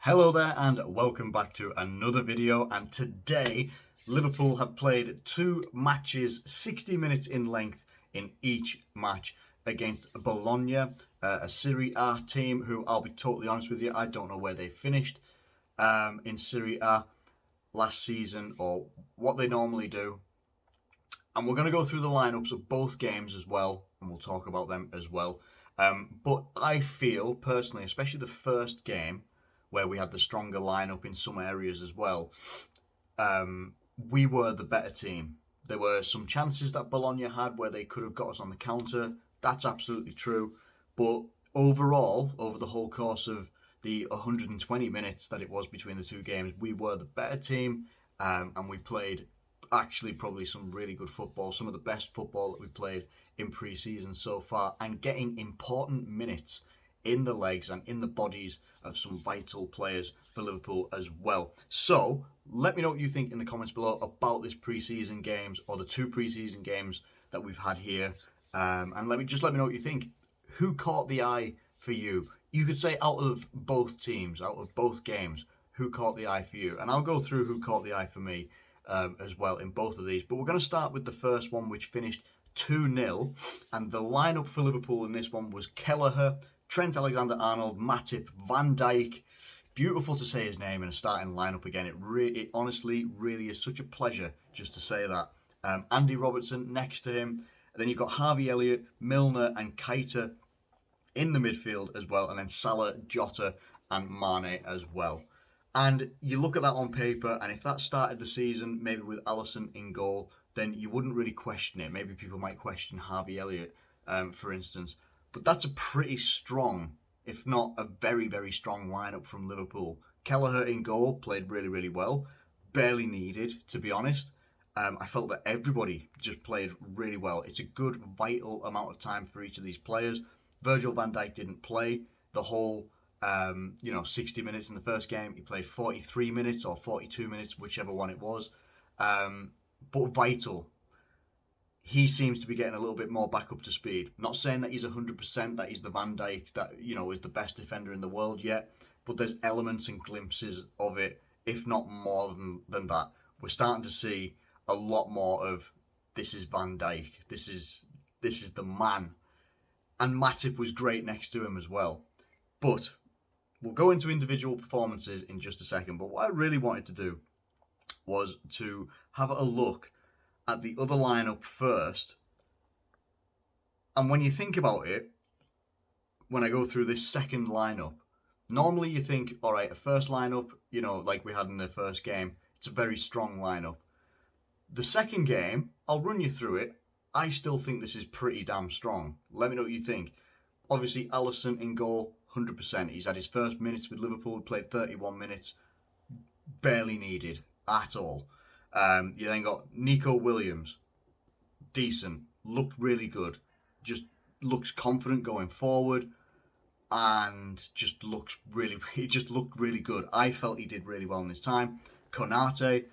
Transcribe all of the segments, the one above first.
Hello there and welcome back to another video, and today Liverpool have played two matches 60 minutes in length in each match against Bologna, a Serie A team who, I'll be totally honest with you, I don't know where they finished in Serie A last season or what they normally do. And we're going to go through the lineups of both games as well, and we'll talk about them as well. But I feel personally, especially the first game, where we had the stronger lineup in some areas as well, we were the better team. There were some chances that Bologna had where they could have got us on the counter. That's absolutely true. But overall, over the whole course of the 120 minutes that it was between the two games, we were the better team, and we played actually probably some really good football, some of the best football that we played in pre-season so far, and getting important minutes in the legs and in the bodies of some vital players for Liverpool as well. So let me know what you think in the comments below about this pre-season games, or the two pre-season games that we've had here, and let me know what you think. Who caught the eye for you? You could say out of both teams, out of both games, who caught the eye for you? And I'll go through who caught the eye for me as well in both of these. But we're going to start with the first one, which finished 2-0. And the lineup for Liverpool in this one was Kelleher, Trent Alexander-Arnold, Matip, Van Dijk. Beautiful to say his name in a starting lineup again. It honestly really is such a pleasure just to say that. Andy Robertson next to him. And then you've got Harvey Elliott, Milner and Keita in the midfield as well. And then Salah, Jota and Mane as well. And you look at that on paper, and if that started the season maybe with Alisson in goal, then you wouldn't really question it. Maybe people might question Harvey Elliott, for instance. But that's a pretty strong, if not a very, very strong lineup from Liverpool. Kelleher in goal played really, really well. Barely needed, to be honest. I felt that everybody just played really well. It's a good, vital amount of time for each of these players. Virgil van Dijk didn't play the whole 60 minutes in the first game. He played 43 minutes or 42 minutes, whichever one it was. But vital. He seems to be getting a little bit more back up to speed. Not saying that he's 100%, that he's the Van Dijk that, is the best defender in the world yet, but there's elements and glimpses of it, if not more than that. We're starting to see a lot more of, this is Van Dijk, this is the man. And Matip was great next to him as well. But we'll go into individual performances in just a second. But what I really wanted to do was to have a look at the other lineup first. And when you think about it, when I go through this second lineup, normally you think, all right, a first lineup, like we had in the first game, it's a very strong lineup. The second game, I'll run you through it. I still think this is pretty damn strong. Let me know what you think. Obviously, Alisson in goal, 100%. He's had his first minutes with Liverpool, played 31 minutes, barely needed at all. You then got Nico Williams, decent, looked really good, just looks confident going forward, and just looked really good. I felt he did really well in his time. Konate,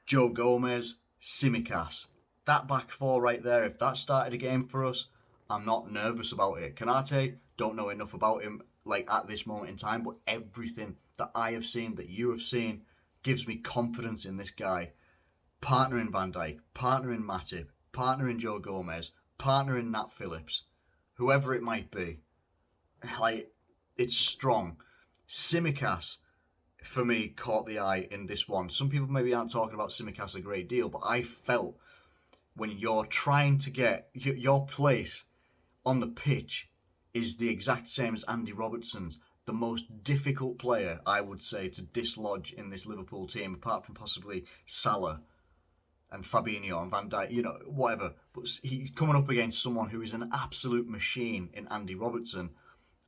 Joe Gomez, Tsimikas. That back four right there, if that started a game for us, I'm not nervous about it. Konate, don't know enough about him at this moment in time, but everything that I have seen, that you have seen, gives me confidence in this guy. Partner in Van Dijk, partner in Matip, partner in Joe Gomez, partner in Nat Phillips, whoever it might be. It's strong. Tsimikas, for me, caught the eye in this one. Some people maybe aren't talking about Tsimikas a great deal, but I felt when you're trying to get your place on the pitch is the exact same as Andy Robertson's. The most difficult player, I would say, to dislodge in this Liverpool team, apart from possibly Salah and Fabinho and Van Dijk, whatever. But he's coming up against someone who is an absolute machine in Andy Robertson.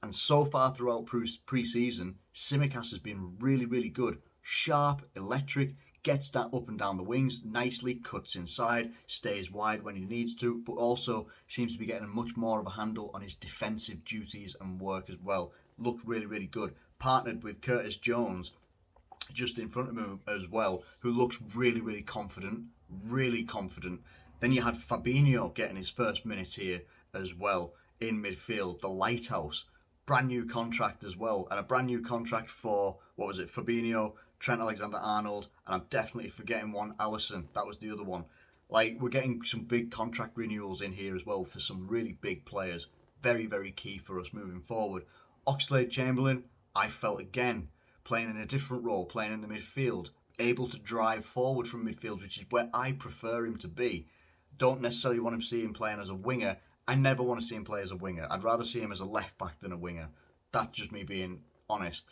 And so far throughout pre-season, Tsimikas has been really, really good. Sharp, electric, gets that up and down the wings nicely, cuts inside, stays wide when he needs to, but also seems to be getting much more of a handle on his defensive duties and work as well. Looked really, really good. Partnered with Curtis Jones just in front of him as well, who looks really, really confident, really confident. Then you had Fabinho getting his first minutes here as well in midfield, the lighthouse. brand new contract as well, and a brand new contract for, what was it, Fabinho, Trent Alexander-Arnold, and I'm definitely forgetting one, Alisson. That was the other one. Like, we're getting some big contract renewals in here as well for some really big players. Very, very key for us moving forward. Oxlade-Chamberlain, I felt again, playing in a different role, playing in the midfield, able to drive forward from midfield, which is where I prefer him to be. Don't necessarily want to see him playing as a winger. I never want to see him play as a winger. I'd rather see him as a left back than a winger. That's just me being honest.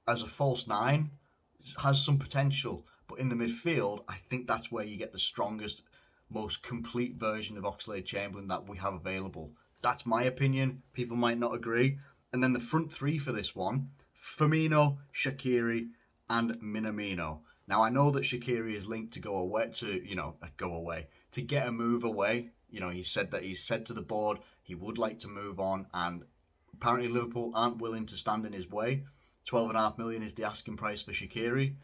As a false nine, has some potential, but in the midfield, I think that's where you get the strongest, most complete version of Oxlade-Chamberlain that we have available. That's my opinion. People might not agree. And then the front three for this one, Firmino, Shaqiri, and Minamino. Now I know that Shaqiri is linked to go away, to get a move away. He said to the board he would like to move on, and apparently Liverpool aren't willing to stand in his way. 12.5 million is the asking price for Shaqiri.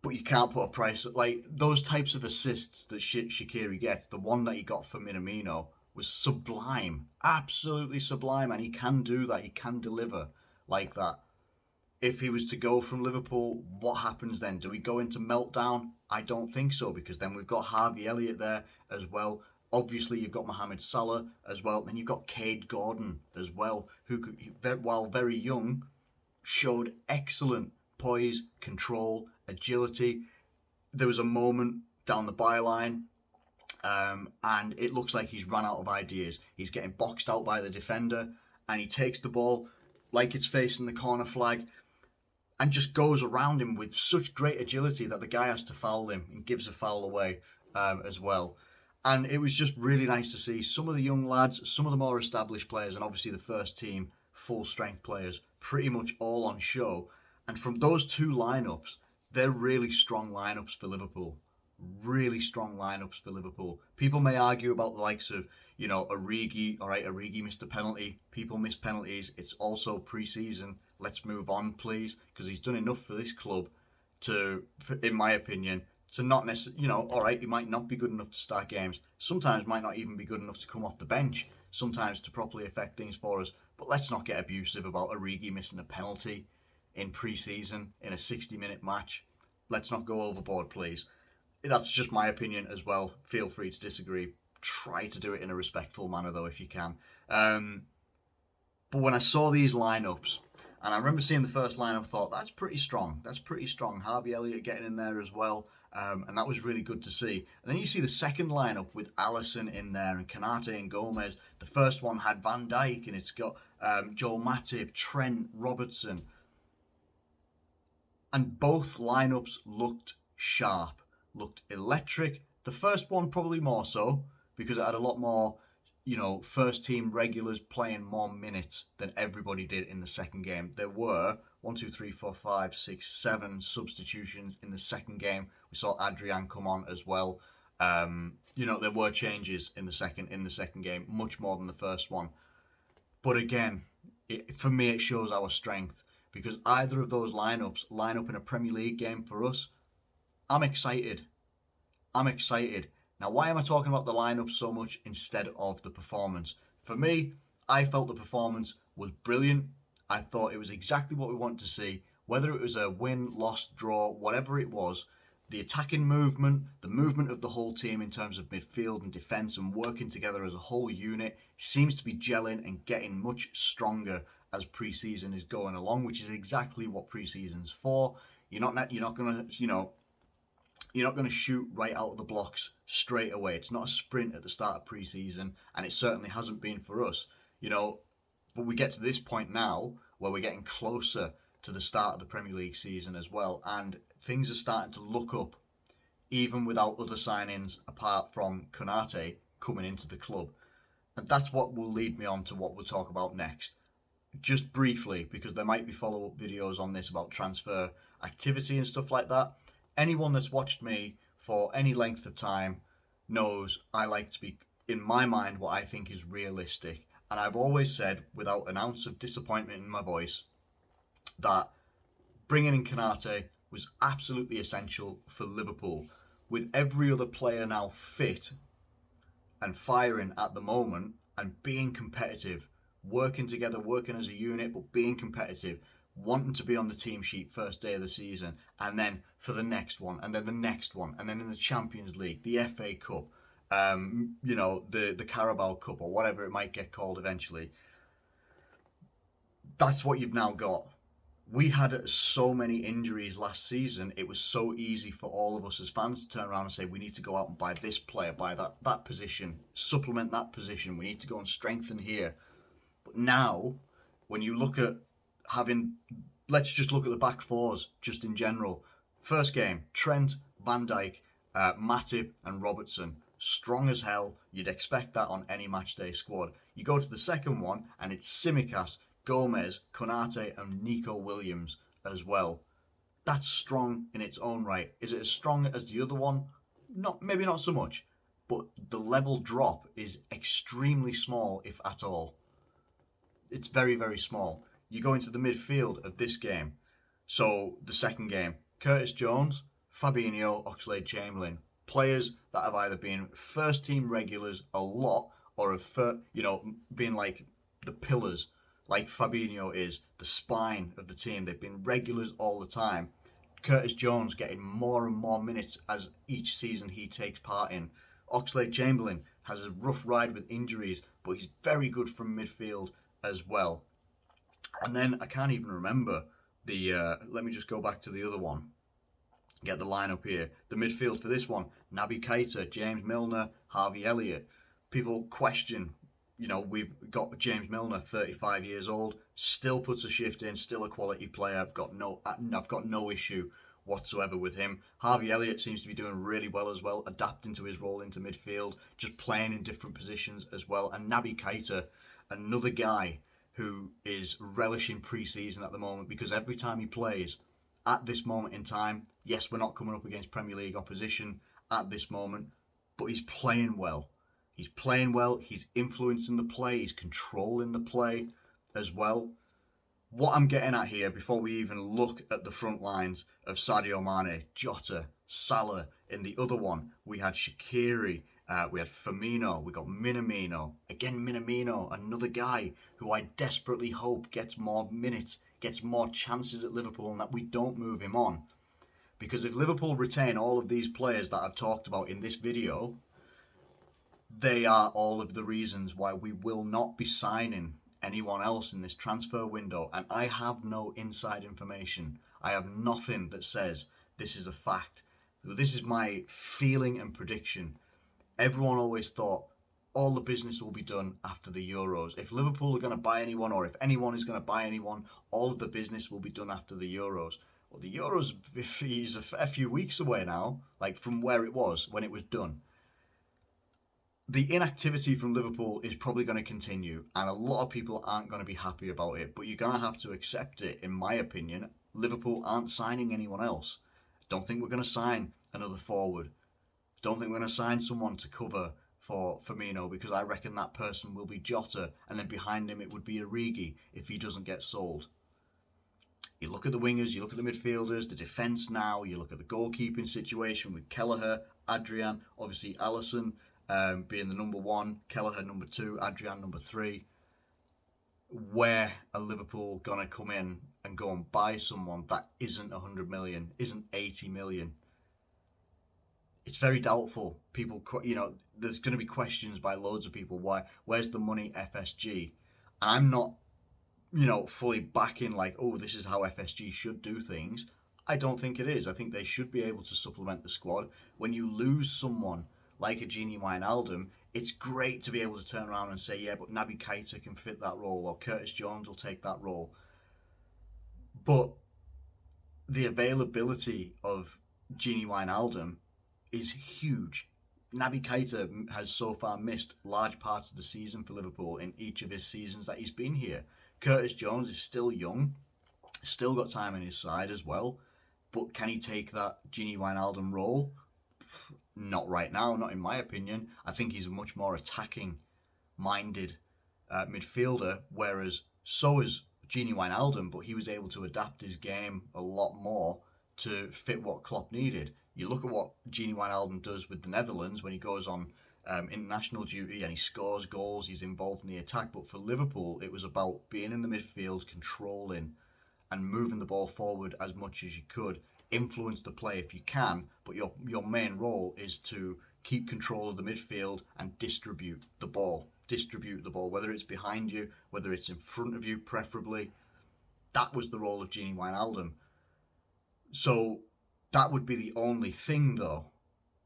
But you can't put a price, like those types of assists that Shaqiri gets. The one that he got for Minamino was sublime, absolutely sublime, and he can do that. He can deliver like that. If he was to go from Liverpool, what happens then? Do we go into meltdown? I don't think so, because then we've got Harvey Elliott there as well. Obviously, you've got Mohamed Salah as well. Then you've got Cade Gordon as well, who, while very young, showed excellent poise, control, agility. There was a moment down the byline, and it looks like he's run out of ideas. He's getting boxed out by the defender, and he takes the ball like it's facing the corner flag, and just goes around him with such great agility that the guy has to foul him and gives a foul away as well. And it was just really nice to see some of the young lads, some of the more established players, and obviously the first team full strength players pretty much all on show. And from those two lineups, they're really strong lineups for Liverpool. Really strong lineups for Liverpool. People may argue about the likes of, Origi. All right, Origi missed a penalty. People miss penalties. It's also pre-season. Let's move on, please, because he's done enough for this club in my opinion, to not necessarily, all right, he might not be good enough to start games. Sometimes might not even be good enough to come off the bench. Sometimes to properly affect things for us. But let's not get abusive about Origi missing a penalty in pre-season in a 60-minute match. Let's not go overboard, please. That's just my opinion as well. Feel free to disagree. Try to do it in a respectful manner, though, if you can. But when I saw these lineups, and I remember seeing the first lineup, I thought, that's pretty strong. That's pretty strong. Harvey Elliott getting in there as well. And that was really good to see. And then you see the second lineup with Alisson in there and Konate and Gomez. The first one had Van Dijk, and it's got Joel Matip, Trent, Robertson. And both lineups looked sharp, looked electric. The first one probably more so, because it had a lot more, first team regulars playing more minutes than everybody did in the second game. There were 7 substitutions in the second game. We saw Adrian come on as well. There were changes in the second game, much more than the first one. But again, for me, it shows our strength, because either of those lineups line up in a Premier League game for us. I'm excited. Now, why am I talking about the lineup so much instead of the performance? For me, I felt the performance was brilliant. I thought it was exactly what we wanted to see. Whether it was a win, loss, draw, whatever it was, the attacking movement, the movement of the whole team in terms of midfield and defence and working together as a whole unit seems to be gelling and getting much stronger as pre-season is going along, which is exactly what pre-season's for. You're not going to shoot right out of the blocks straight away. It's not a sprint at the start of pre-season, and it certainly hasn't been for us. But we get to this point now where we're getting closer to the start of the Premier League season as well, and things are starting to look up, even without other signings apart from Konate coming into the club. And that's what will lead me on to what we'll talk about next. Just briefly, because there might be follow-up videos on this about transfer activity and stuff like that. Anyone that's watched me for any length of time knows I like to be, in my mind, what I think is realistic. And I've always said, without an ounce of disappointment in my voice, that bringing in Konate was absolutely essential for Liverpool. With every other player now fit and firing at the moment and being competitive, working together, working as a unit, but being competitive, wanting to be on the team sheet first day of the season, and then for the next one, and then the next one, and then in the Champions League, the FA Cup, the Carabao Cup, or whatever it might get called eventually. That's what you've now got. We had so many injuries last season. It was so easy for all of us as fans to turn around and say, we need to go out and buy this player, buy that position, supplement that position. We need to go and strengthen here. But now, when you look at having, let's just look at the back fours just in general. First game, Trent, Van Dijk, Matip and Robertson. Strong as hell. You'd expect that on any matchday squad. You go to the second one and it's Tsimikas, Gomez, Konate and Nico Williams as well. That's strong in its own right. Is it as strong as the other one? Not, maybe not so much. But the level drop is extremely small, if at all. It's very, very small. You go into the midfield of this game. So the second game, Curtis Jones, Fabinho, Oxlade-Chamberlain, players that have either been first team regulars a lot or have been like the pillars, like Fabinho is, the spine of the team. They've been regulars all the time. Curtis Jones getting more and more minutes as each season he takes part in. Oxlade-Chamberlain has a rough ride with injuries, but he's very good from midfield as well. And then I can't even remember let me just go back to the other one. Get the lineup here. The midfield for this one, Naby Keita, James Milner, Harvey Elliott. People question, we've got James Milner, 35 years old, still puts a shift in, still a quality player. I've got no issue whatsoever with him. Harvey Elliott seems to be doing really well as well, adapting to his role into midfield, just playing in different positions as well. And Naby Keita, another guy who is relishing pre-season at the moment, because every time he plays at this moment in time, yes, we're not coming up against Premier League opposition at this moment, but he's playing well. He's playing well, he's influencing the play, he's controlling the play as well. What I'm getting at here, before we even look at the front lines of Sadio Mane, Jota, Salah, in the other one, we had Shaqiri, we had Firmino, we got Minamino. Again, Minamino, another guy who I desperately hope gets more minutes, gets more chances at Liverpool, and that we don't move him on. Because if Liverpool retain all of these players that I've talked about in this video, they are all of the reasons why we will not be signing anyone else in this transfer window. And I have no inside information. I have nothing that says this is a fact. This is my feeling and prediction. Everyone always thought all the business will be done after the Euros. If Liverpool are going to buy anyone, or if anyone is going to buy anyone, all of the business will be done after the Euros. Well, the Euros is a fair few weeks away now, like from where it was when it was done. The inactivity from Liverpool is probably going to continue, and a lot of people aren't going to be happy about it, but you're going to have to accept it, in my opinion. Liverpool aren't signing anyone else. Don't think we're going to sign another forward. Don't think we're going to sign someone to cover for Firmino, because I reckon that person will be Jota, and then behind him it would be Origi if he doesn't get sold. You look at the wingers, you look at the midfielders, the defence now, you look at the goalkeeping situation with Kelleher, Adrian, obviously Alisson being the number one, Kelleher number two, Adrian number three. Where are Liverpool going to come in and go and buy someone that isn't 100 million, isn't 80 million? It's very doubtful. People, there's going to be questions by loads of people. Where's the money, FSG? And I'm not, fully backing like, oh, this is how FSG should do things. I don't think it is. I think they should be able to supplement the squad. When you lose someone like a Gini Wijnaldum, it's great to be able to turn around and say, yeah, but Naby Keita can fit that role, or Curtis Jones will take that role. But the availability of Gini Wijnaldum is huge. Naby Keita has so far missed large parts of the season for Liverpool in each of his seasons that he's been here. Curtis Jones is still young, still got time on his side as well, but can he take that Gini Wijnaldum role? Not right now, not in my opinion. I think he's a much more attacking-minded midfielder, whereas so is Gini Wijnaldum, but he was able to adapt his game a lot more to fit what Klopp needed. You look at what Gini Wijnaldum does with the Netherlands when he goes on international duty, and he scores goals, he's involved in the attack. But for Liverpool, it was about being in the midfield, controlling and moving the ball forward as much as you could, influence the play if you can, but your main role is to keep control of the midfield and distribute the ball. Distribute the ball, whether it's behind you, whether it's in front of you, preferably. That was the role of Gini Wijnaldum. So that would be the only thing, though.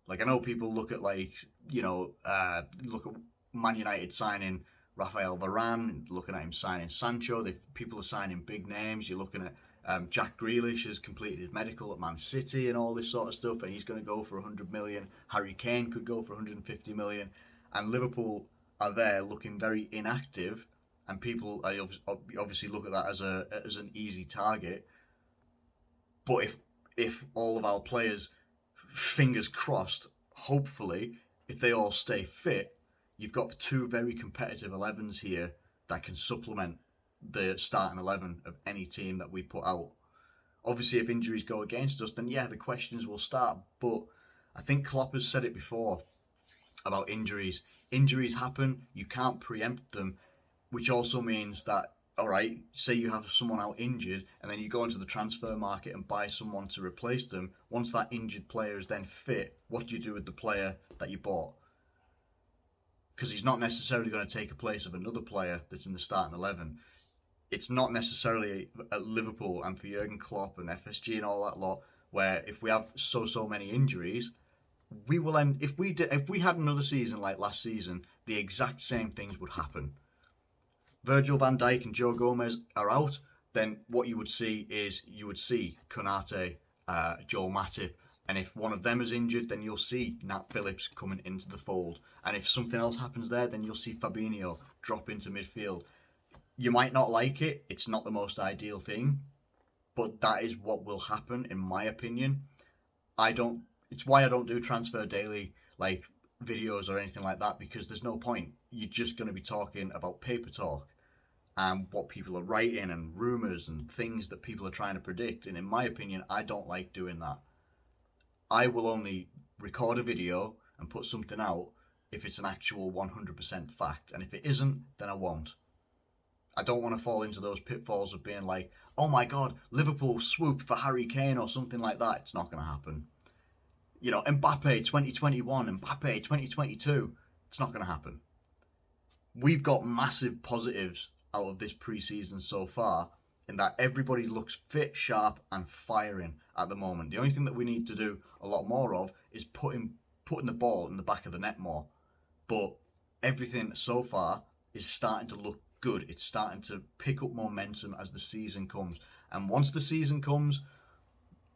Like, I know people look at, like, look at Man United signing Rafael Varane, looking at him signing Sancho. People are signing big names. You're looking at Jack Grealish has completed his medical at Man City and all this sort of stuff, and he's going to go for 100 million. Harry Kane could go for 150 million, and Liverpool are there looking very inactive, and people obviously look at that as an easy target. But if all of our players, fingers crossed, hopefully, if they all stay fit, you've got two very competitive 11s here that can supplement the starting 11 of any team that we put out. Obviously, if injuries go against us, then yeah, the questions will start. But I think Klopp has said it before about injuries. Injuries happen, you can't preempt them, which also means that, all right, say you have someone out injured and then you go into the transfer market and buy someone to replace them. Once that injured player is then fit, what do you do with the player that you bought? Because he's not necessarily going to take a place of another player that's in the starting 11. It's not necessarily at Liverpool and for Jurgen Klopp and FSG and all that lot, where if we have so many injuries, we will end. If we had another season like last season, the exact same things would happen. Virgil van Dijk and Joe Gomez are out, then what you would see is Konate, Joel Matip, and if one of them is injured, then you'll see Nat Phillips coming into the fold. And if something else happens there, then you'll see Fabinho drop into midfield. You might not like it, it's not the most ideal thing, but that is what will happen, in my opinion. It's why I don't do Transfer Daily, like, videos or anything like that, because there's no point. You're just going to be talking about paper talk and what people are writing and rumours and things that people are trying to predict. And in my opinion, I don't like doing that. I will only record a video and put something out if it's an actual 100% fact. And if it isn't, then I won't. I don't want to fall into those pitfalls of being like, oh my God, Liverpool swooped for Harry Kane or something like that. It's not going to happen. You know, Mbappe 2021, Mbappe 2022. It's not going to happen. We've got massive positives out of this pre-season so far in that everybody looks fit, sharp and firing at the moment. The only thing that we need to do a lot more of is putting the ball in the back of the net more. But everything so far is starting to look good. It's starting to pick up momentum as the season comes. And once the season comes,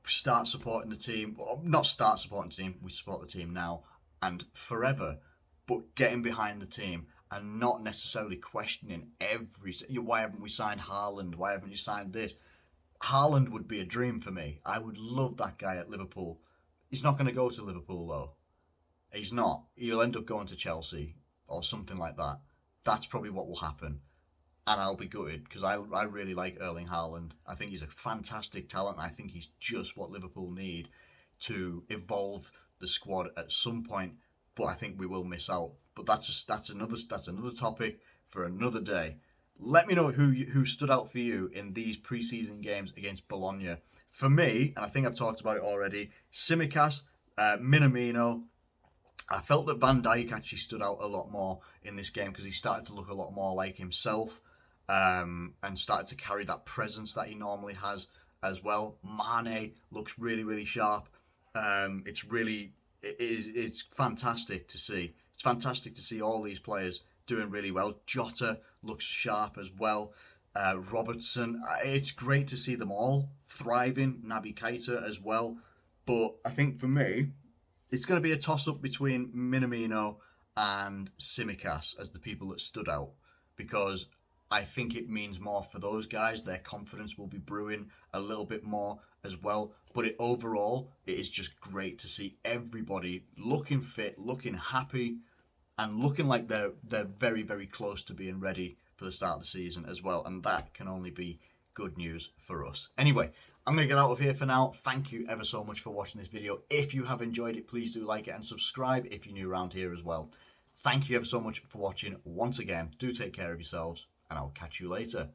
start supporting the team. Well, not start supporting the team, we support the team now and forever. But getting behind the team and not necessarily questioning why haven't we signed Haaland? Why haven't you signed this? Haaland would be a dream for me. I would love that guy at Liverpool. He's not going to go to Liverpool though. He's not. He'll end up going to Chelsea or something like that. That's probably what will happen. And I'll be gutted because I really like Erling Haaland. I think he's a fantastic talent. I think he's just what Liverpool need to evolve the squad at some point. But I think we will miss out. But that's another topic for another day. Let me know who stood out for you in these preseason games against Bologna. For me, and I think I've talked about it already, Tsimikas, Minamino. I felt that Van Dijk actually stood out a lot more in this game because he started to look a lot more like himself and started to carry that presence that he normally has as well. Mane looks really, really sharp. It's fantastic to see. It's fantastic to see all these players doing really well. Jota looks sharp as well. Robertson, it's great to see them all thriving. Naby Keita as well. But I think for me, it's going to be a toss-up between Minamino and Tsimikas as the people that stood out, because I think it means more for those guys. Their confidence will be brewing a little bit more as well. But overall, it is just great to see everybody looking fit, looking happy, and looking like they're very, very close to being ready for the start of the season as well. And that can only be good news for us. Anyway, I'm going to get out of here for now. Thank you ever so much for watching this video. If you have enjoyed it, please do like it and subscribe if you're new around here as well. Thank you ever so much for watching once again. Do take care of yourselves, and I'll catch you later.